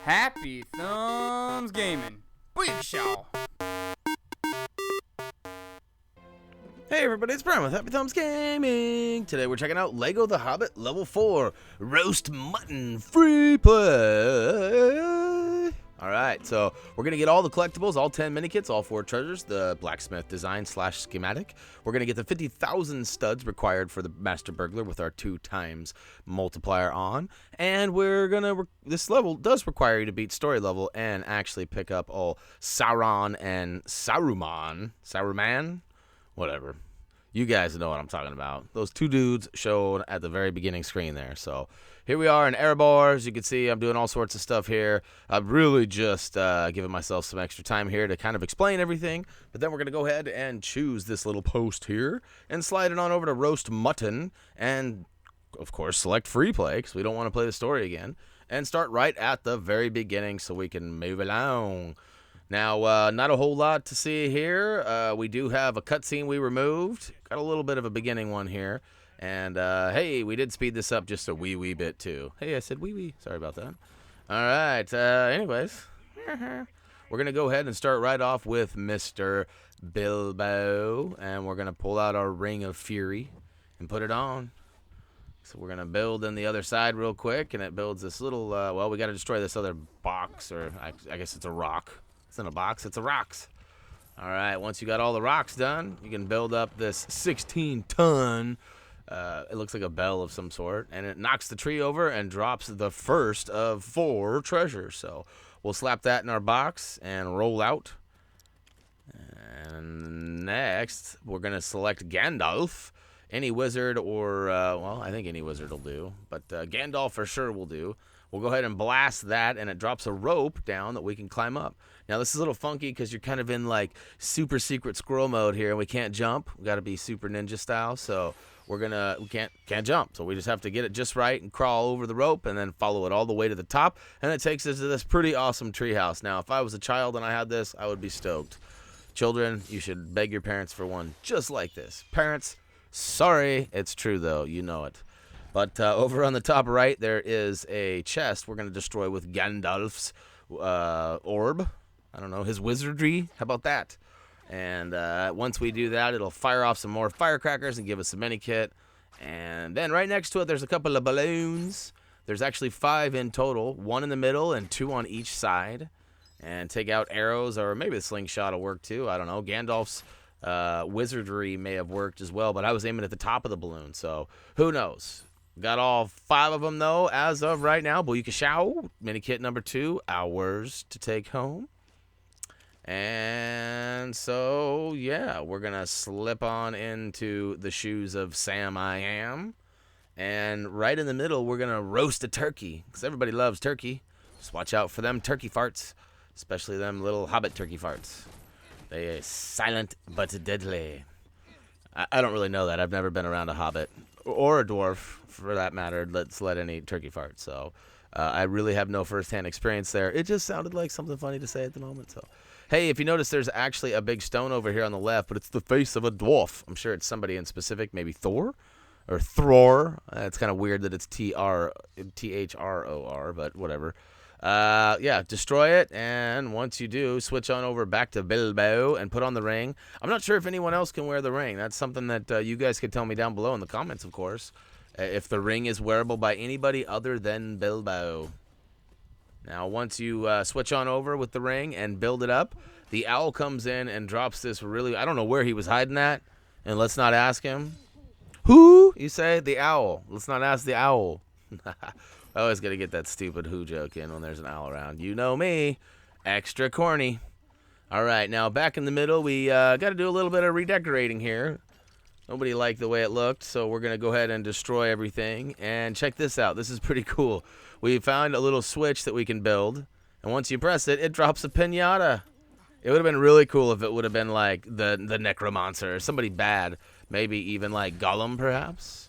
Happy Thumbs Gaming. Booyakashaw. Hey everybody, it's Brian with Happy Thumbs Gaming. Today we're checking out Lego The Hobbit Level 4 Roast Mutton Free Play. Alright, so we're going to get all the collectibles, all 10 Minikits, all 4 treasures, the Blacksmith Designs / schematic. We're going to get the 50,000 studs required for the Master Burglar with our 2x multiplier on. And we're going to, this level does require you to beat story level and actually pick up all Sauron and Saruman, whatever. You guys know what I'm talking about. Those two dudes shown at the very beginning screen there. So here we are in Erebor. As you can see, I'm doing all sorts of stuff here. I've really just given myself some extra time here to kind of explain everything. But then we're going to go ahead and choose this little post here and slide it on over to Roast Mutton. And, of course, select free play because we don't want to play the story again. And start right at the very beginning so we can move along. Now, not a whole lot to see here. We do have a cutscene we removed. Got a little bit of a beginning one here. And, hey, we did speed this up just a wee bit, too. Hey, I said wee. Sorry about that. All right. Anyways, we're going to go ahead and start right off with Mr. Bilbo. And we're going to pull out our Ring of Fury and put it on. So we're going to build in the other side real quick. And it builds this little, well, we got to destroy this other box. Or I guess it's a rock. It's in a box. It's a rocks. All right. Once you got all the rocks done, you can build up this 16-ton. It looks like a bell of some sort, and it knocks the tree over and drops the first of 4 treasures. So we'll slap that in our box and roll out. And next, we're gonna select Gandalf. Any wizard or well, I think any wizard will do, but Gandalf for sure will do. We'll go ahead and blast that, and it drops a rope down that we can climb up. Now, this is a little funky because you're kind of in, like, super secret squirrel mode here, and we can't jump. We got to be super ninja style, so we can't jump. So we just have to get it just right and crawl over the rope and then follow it all the way to the top, and it takes us to this pretty awesome treehouse. Now, if I was a child and I had this, I would be stoked. Children, you should beg your parents for one just like this. Parents, sorry, it's true, though. You know it. But over on the top right, there is a chest we're going to destroy with Gandalf's orb. I don't know, his wizardry. How about that? And once we do that, it'll fire off some more firecrackers and give us a mini kit. And then right next to it, there's a couple of balloons. There's actually 5 in total, 1 in the middle and 2 on each side. And take out arrows, or maybe the slingshot will work too. I don't know. Gandalf's wizardry may have worked as well, but I was aiming at the top of the balloon, so who knows? Got all 5 of them, though, as of right now. Booyakashaw. Mini kit number 2, ours to take home. And so, yeah, we're going to slip on into the shoes of Sam I Am. And right in the middle, we're going to roast a turkey, because everybody loves turkey. Just watch out for them turkey farts, especially them little hobbit turkey farts. They are silent but deadly. I don't really know that. I've never been around a hobbit. Or a dwarf, for that matter. Let's let any turkey fart. So I really have no first-hand experience there. It just sounded like something funny to say at the moment. So, hey, if you notice, there's actually a big stone over here on the left, but it's the face of a dwarf. I'm sure it's somebody in specific, maybe Thor or Thror. It's kind of weird that it's Thror, but whatever. Yeah, destroy it, and once you do, switch on over back to Bilbo and put on the ring. I'm not sure if anyone else can wear the ring. That's something that you guys could tell me down below in the comments, of course, if the ring is wearable by anybody other than Bilbo. Now, once you switch on over with the ring and build it up, the owl comes in and drops this really, I don't know where he was hiding at, and let's not ask him. Who? You say? The owl. Let's not ask the owl. I always got to get that stupid who joke in when there's an owl around. You know me. Extra corny. All right, now back in the middle, we got to do a little bit of redecorating here. Nobody liked the way it looked, so we're going to go ahead and destroy everything. And check this out. This is pretty cool. We found a little switch that we can build, and once you press it, it drops a piñata. It would have been really cool if it would have been like the Necromancer or somebody bad. Maybe even like Gollum, perhaps.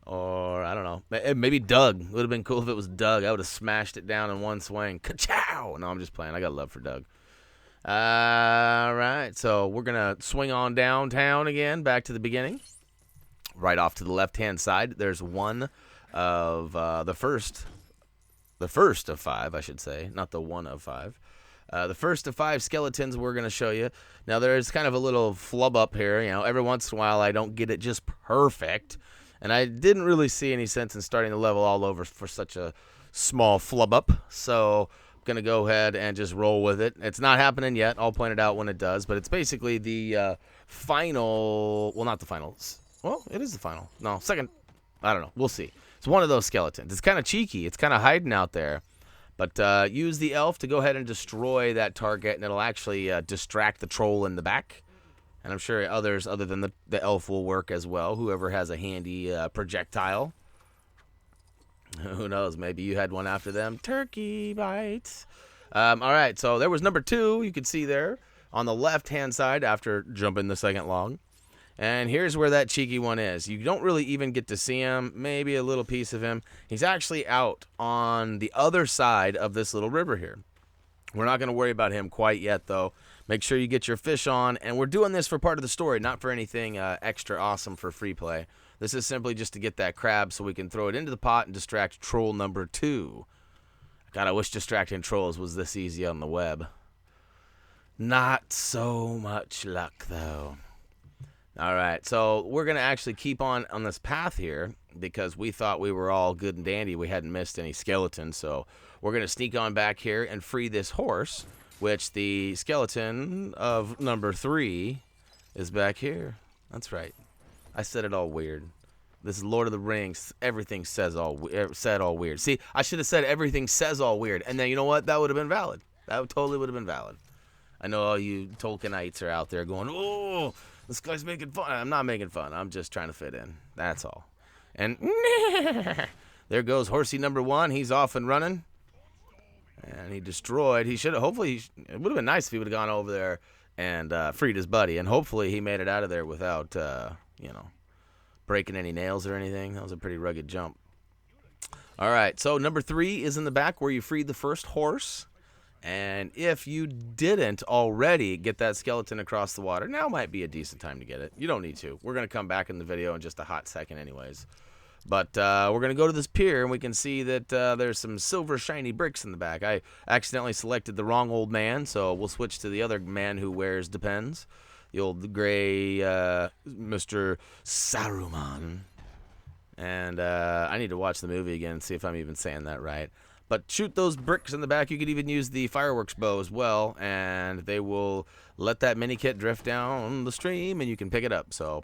Or, I don't know, maybe Doug. It would have been cool if it was Doug. I would have smashed it down in one swing. Ka-chow! No, I'm just playing. I got love for Doug. All right, so we're going to swing on downtown again, back to the beginning. Right off to the left-hand side, there's one of the first The first of 5, I should say, not the one of 5. The first of 5 skeletons we're going to show you. Now, there's kind of a little flub up here. You know, every once in a while I don't get it just perfect. And I didn't really see any sense in starting the level all over for such a small flub up. So I'm going to go ahead and just roll with it. It's not happening yet. I'll point it out when it does. But it's basically the final. Well, not the final. Well, it is the final. No, second. I don't know. We'll see. It's one of those skeletons. It's kind of cheeky. It's kind of hiding out there. But use the elf to go ahead and destroy that target, and it'll actually distract the troll in the back. And I'm sure others other than the elf will work as well, whoever has a handy projectile. Who knows? Maybe you had one after them. Turkey bites. All right, so there was number 2. You can see there on the left-hand side after jumping the second log. And here's where that cheeky one is. You don't really even get to see him, maybe a little piece of him. He's actually out on the other side of this little river here. We're not going to worry about him quite yet, though. Make sure you get your fish on. And we're doing this for part of the story, not for anything extra awesome for free play. This is simply just to get that crab so we can throw it into the pot and distract troll number 2. God, I wish distracting trolls was this easy on the web. Not so much luck, though. All right, so we're going to actually keep on this path here because we thought we were all good and dandy. We hadn't missed any skeletons, so we're going to sneak on back here and free this horse, which the skeleton of number 3 is back here. That's right. I said it all weird. This is Lord of the Rings. Everything said all weird. See, I should have said everything says all weird, and then you know what? That would have been valid. That totally would have been valid. I know all you Tolkienites are out there going, oh, this guy's making fun. I'm not making fun. I'm just trying to fit in. That's all. And there goes horsey number 1. He's off and running. And he destroyed. He should have. Hopefully, it would have been nice if he would have gone over there and freed his buddy. And hopefully he made it out of there without, breaking any nails or anything. That was a pretty rugged jump. All right. So number 3 is in the back where you freed the first horse. And if you didn't already get that skeleton across the water, now might be a decent time to get it. You don't need to. We're going to come back in the video in just a hot second anyways. But we're going to go to this pier, and we can see that there's some silver shiny bricks in the back. I accidentally selected the wrong old man, so we'll switch to the other man who wears depends. The old gray Mr. Saruman. And I need to watch the movie again and see if I'm even saying that right. But shoot those bricks in the back. You could even use the fireworks bow as well, and they will let that mini kit drift down the stream, and you can pick it up. So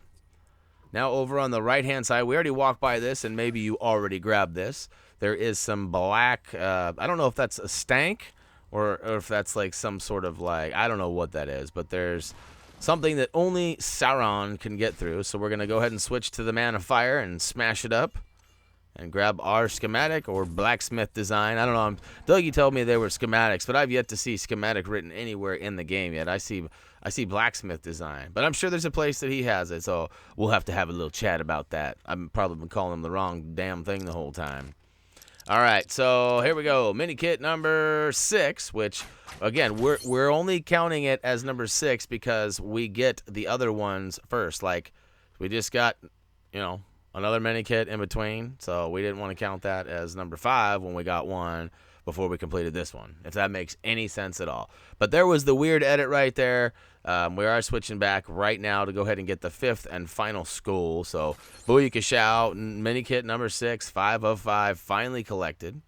now over on the right-hand side, we already walked by this, and maybe you already grabbed this. There is some black, I don't know if that's a stank or if that's like some sort of like, I don't know what that is, but there's something that only Sauron can get through. So we're going to go ahead and switch to the Man of Fire and smash it up. And grab our schematic or Blacksmith Design. I don't know. Dougie told me they were schematics, but I've yet to see schematic written anywhere in the game yet. I see Blacksmith Design, but I'm sure there's a place that he has it. So we'll have to have a little chat about that. I've probably been calling him the wrong damn thing the whole time. All right, so here we go. Mini kit number 6, which again we're only counting it as number 6 because we get the other ones first. Like we just got, another mini kit in between, so we didn't want to count that as number 5 when we got one before we completed this one, if that makes any sense at all. But there was the weird edit right there. We are switching back right now to go ahead and get the 5th and final skull. So booyaka shout, mini kit number 6, 5 of 5, finally collected.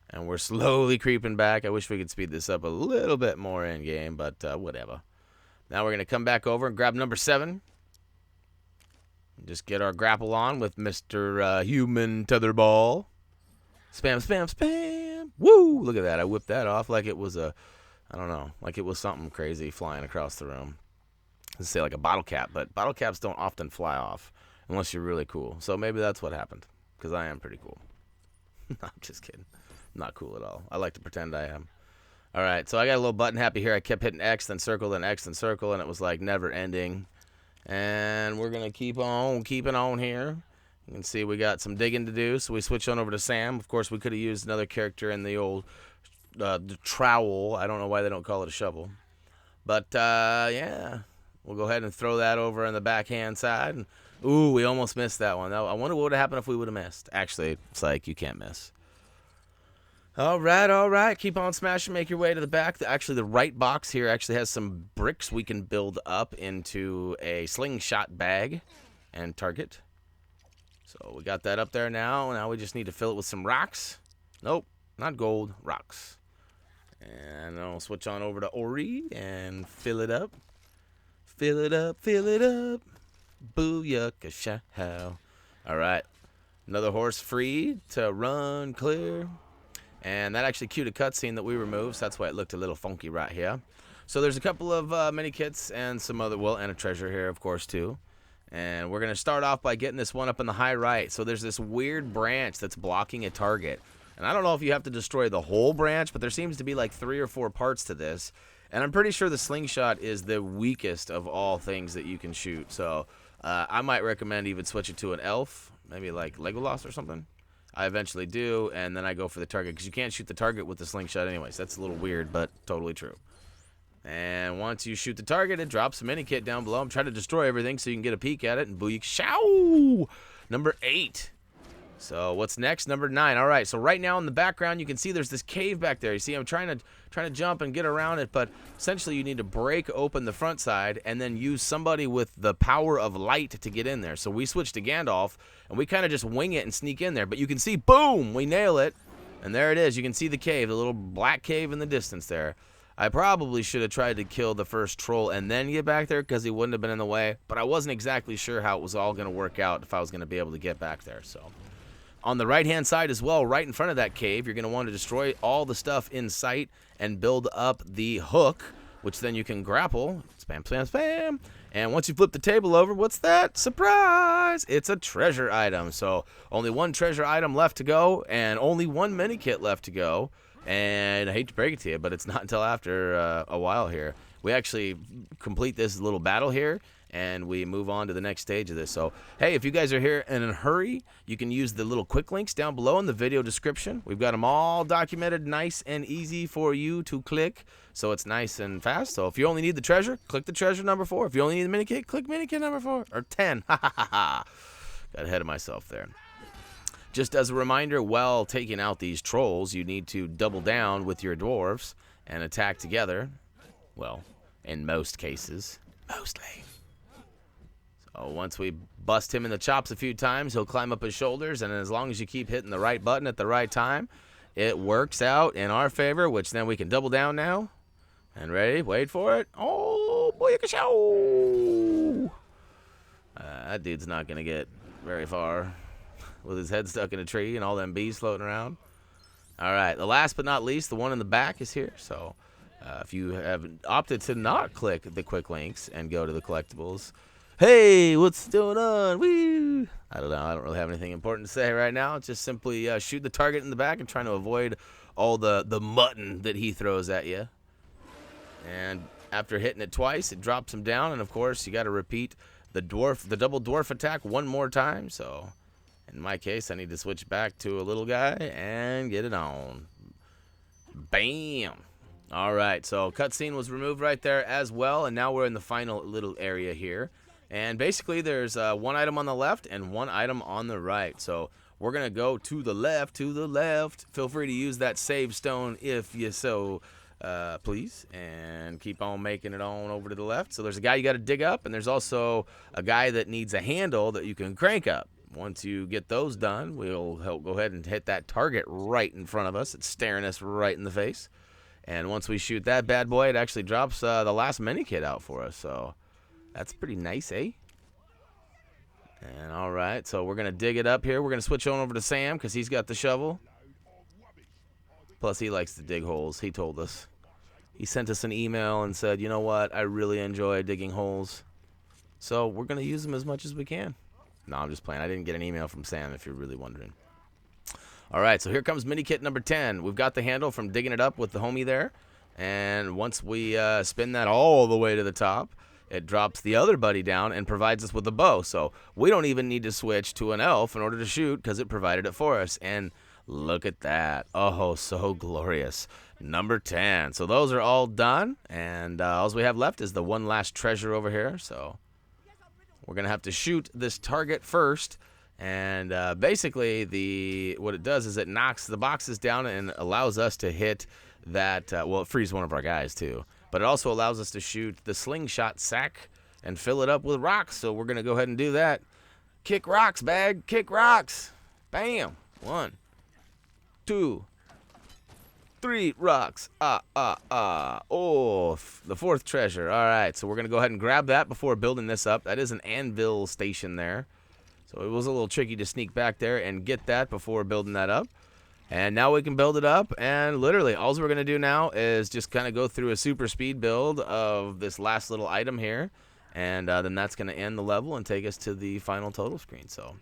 And we're slowly creeping back. I wish we could speed this up a little bit more in game, but whatever. Now we're going to come back over and grab number 7. Just get our grapple on with Mr. Human Tetherball. Spam, spam, spam. Woo! Look at that. I whipped that off like it was like it was something crazy flying across the room. Let's say like a bottle cap, but bottle caps don't often fly off unless you're really cool. So maybe that's what happened, because I am pretty cool. No, I'm just kidding. I'm not cool at all. I like to pretend I am. All right, so I got a little button happy here. I kept hitting X, then circle, then X, then circle, and it was like never ending. And we're going to keep on keeping on here. You can see we got some digging to do, so we switch on over to Sam. Of course, we could have used another character in the old the trowel. I don't know why they don't call it a shovel. But, yeah, we'll go ahead and throw that over on the backhand side. And, ooh, we almost missed that one. I wonder what would have happened if we would have missed. Actually, it's like you can't miss. All right, all right. Keep on smashing. Make your way to the back. Actually, the right box here actually has some bricks we can build up into a slingshot bag and target. So we got that up there now. Now we just need to fill it with some rocks. Nope, not gold, rocks. And I'll switch on over to Ori and fill it up. Fill it up, fill it up. Booyaka show. All right. Another horse free to run clear. And that actually cued a cutscene that we removed, so that's why it looked a little funky right here. So there's a couple of mini kits and some other, well, and a treasure here, of course, too. And we're going to start off by getting this one up in the high right. So there's this weird branch that's blocking a target. And I don't know if you have to destroy the whole branch, but there seems to be like 3 or 4 parts to this. And I'm pretty sure the slingshot is the weakest of all things that you can shoot. So I might recommend even switch it to an elf, maybe like Legolas or something. I eventually do, and then I go for the target, because you can't shoot the target with the slingshot anyways. That's a little weird, but totally true. And once you shoot the target, it drops a mini kit down below. I'm trying to destroy everything so you can get a peek at it, and booyah, show! Number 8. So what's next? Number 9. All right, so right now in the background, you can see there's this cave back there. You see, I'm trying to jump and get around it, but essentially you need to break open the front side and then use somebody with the power of light to get in there. So we switched to Gandalf, and we kind of just wing it and sneak in there. But you can see, boom, we nail it, and there it is. You can see the cave, the little black cave in the distance there. I probably should have tried to kill the first troll and then get back there, because he wouldn't have been in the way, but I wasn't exactly sure how it was all going to work out, if I was going to be able to get back there, so... On the right-hand side as well, right in front of that cave, you're going to want to destroy all the stuff in sight and build up the hook, which then you can grapple. Spam, spam, spam. And once you flip the table over, what's that? Surprise! It's a treasure item. So only one treasure item left to go and only one mini kit left to go. And I hate to break it to you, but it's not until after a while here. We actually complete this little battle here, and we move on to the next stage of this. So, hey, if you guys are here in a hurry, you can use the little quick links down below in the video description. We've got them all documented nice and easy for you to click, so it's nice and fast. So if you only need the treasure, click the treasure number 4. If you only need the mini kit, click mini kit number 4, or 10. Ha ha ha ha. Got ahead of myself there. Just as a reminder, while taking out these trolls, you need to double down with your dwarves and attack together. Well, in most cases. Mostly. So once we bust him in the chops a few times, he'll climb up his shoulders, and as long as you keep hitting the right button at the right time, it works out in our favor, which then we can double down now. And ready? Wait for it. Oh, booyakashow! That dude's not going to get very far with his head stuck in a tree and all them bees floating around. All right, the last but not least, the one in the back is here. So if you have opted to not click the quick links and go to the collectibles, hey, what's going on? Woo! I don't know. I don't really have anything important to say right now. Just simply shoot the target in the back and trying to avoid all the mutton that he throws at you. And after hitting it twice, it drops him down. And, of course, you got to repeat the double dwarf attack one more time. So, in my case, I need to switch back to a little guy and get it on. Bam! All right, so cutscene was removed right there as well. And now we're in the final little area here. And basically, there's one item on the left and one item on the right. So we're going to go to the left, Feel free to use that save stone if you so please. And keep on making it on over to the left. So there's a guy you got to dig up. And there's also a guy that needs a handle that you can crank up. Once you get those done, we'll go ahead and hit that target right in front of us. It's staring us right in the face. And once we shoot that bad boy, it actually drops the last mini kit out for us. So... that's pretty nice, eh? And all right, so we're going to dig it up here. We're going to switch on over to Sam because he's got the shovel. Plus, he likes to dig holes. He told us. He sent us an email and said, you know what? I really enjoy digging holes. So we're going to use them as much as we can. No, I'm just playing. I didn't get an email from Sam, if you're really wondering. All right, so here comes mini kit number 10. We've got the handle from digging it up with the homie there. And once we spin that all the way to the top, it drops the other buddy down and provides us with a bow. So we don't even need to switch to an elf in order to shoot because it provided it for us. And look at that. Oh, so glorious. Number 10. So those are all done. And all we have left is the one last treasure over here. So we're going to have to shoot this target first. And basically, what it does is it knocks the boxes down and allows us to hit that. Well, it frees one of our guys too, but it also allows us to shoot the slingshot sack and fill it up with rocks. So we're gonna go ahead and do that. Kick rocks, bag. Kick rocks. Bam. 1, 2, 3 rocks. Oh, the 4th treasure. All right, so we're going to go ahead and grab that before building this up. That is an anvil station there. So it was a little tricky to sneak back there and get that before building that up. And now we can build it up. And literally, all we're going to do now is just kind of go through a super speed build of this last little item here. And then that's going to end the level and take us to the final total screen. So,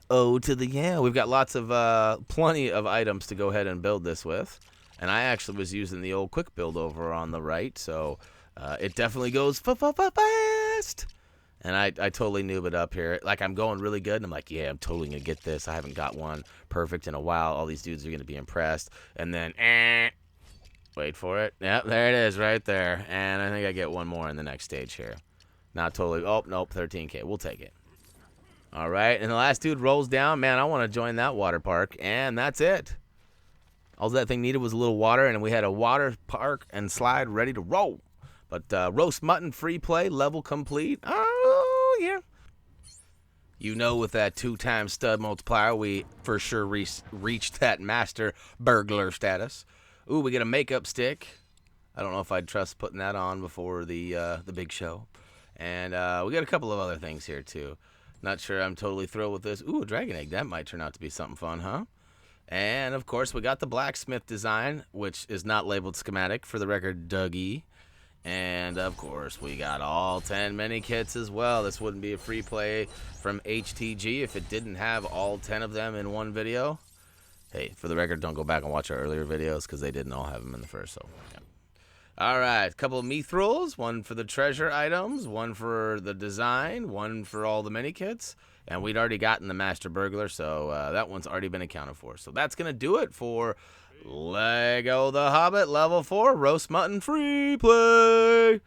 we've got lots of, plenty of items to go ahead and build this with. And I actually was using the old quick build over on the right, so it definitely goes fast. And I totally noob it up here. Like, I'm going really good, and I'm like, yeah, I'm totally going to get this. I haven't got one perfect in a while. All these dudes are going to be impressed. And then, wait for it. Yep, there it is right there. And I think I get one more in the next stage here. Not totally. Oh, nope, 13K. We'll take it. All right, and the last dude rolls down. Man, I want to join that water park, and that's it. All that thing needed was a little water, and we had a water park and slide ready to roll. But roast mutton free play, level complete. Oh, yeah. You know, with that 2-time stud multiplier, we for sure reached that master burglar status. Ooh, we get a makeup stick. I don't know if I'd trust putting that on before the big show. And we got a couple of other things here, too. Not sure I'm totally thrilled with this. Ooh, a dragon egg. That might turn out to be something fun, huh? And, of course, we got the Blacksmith Design, which is not labeled schematic, for the record, Dougie. And, of course, we got all 10 Minikits as well. This wouldn't be a free play from HTG if it didn't have all 10 of them in one video. Hey, for the record, don't go back and watch our earlier videos because they didn't all have them in the first. So, yeah. All right, a couple of Mithrils, one for the treasure items, one for the design, one for all the Minikits. And we'd already gotten the Master Burglar, so that one's already been accounted for. So that's going to do it for Lego The Hobbit Level 4 Roast Mutton Free Play.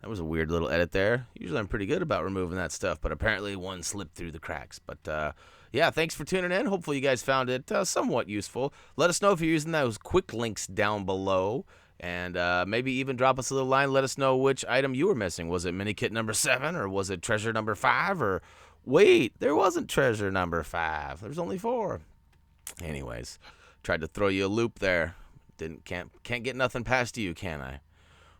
That was a weird little edit there. Usually I'm pretty good about removing that stuff, but apparently one slipped through the cracks. But, yeah, thanks for tuning in. Hopefully you guys found it somewhat useful. Let us know if you're using those quick links down below. And maybe even drop us a little line. Let us know which item you were missing. Was it Minikit number 7 or was it treasure number 5 or... Wait, there wasn't treasure number 5. There's only 4. Anyways, tried to throw you a loop there. Can't get nothing past you, can I?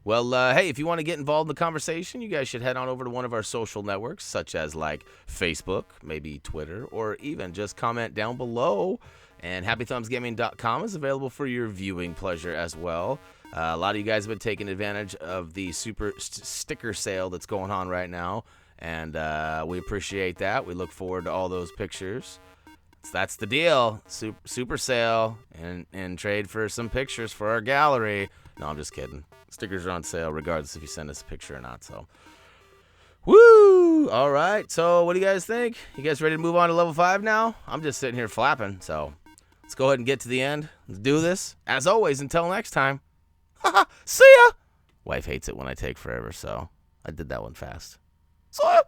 Well, hey, if you want to get involved in the conversation, you guys should head on over to one of our social networks, such as like Facebook, maybe Twitter, or even just comment down below. And HappyThumbsGaming.com is available for your viewing pleasure as well. A lot of you guys have been taking advantage of the super sticker sale that's going on right now. And we appreciate that. We look forward to all those pictures. So that's the deal. Super sale and trade for some pictures for our gallery. No, I'm just kidding. Stickers are on sale regardless if you send us a picture or not. So, woo! All right. So what do you guys think? You guys ready to move on to level 5 now? I'm just sitting here flapping. So let's go ahead and get to the end. Let's do this. As always, until next time. See ya! Wife hates it when I take forever, so I did that one fast. So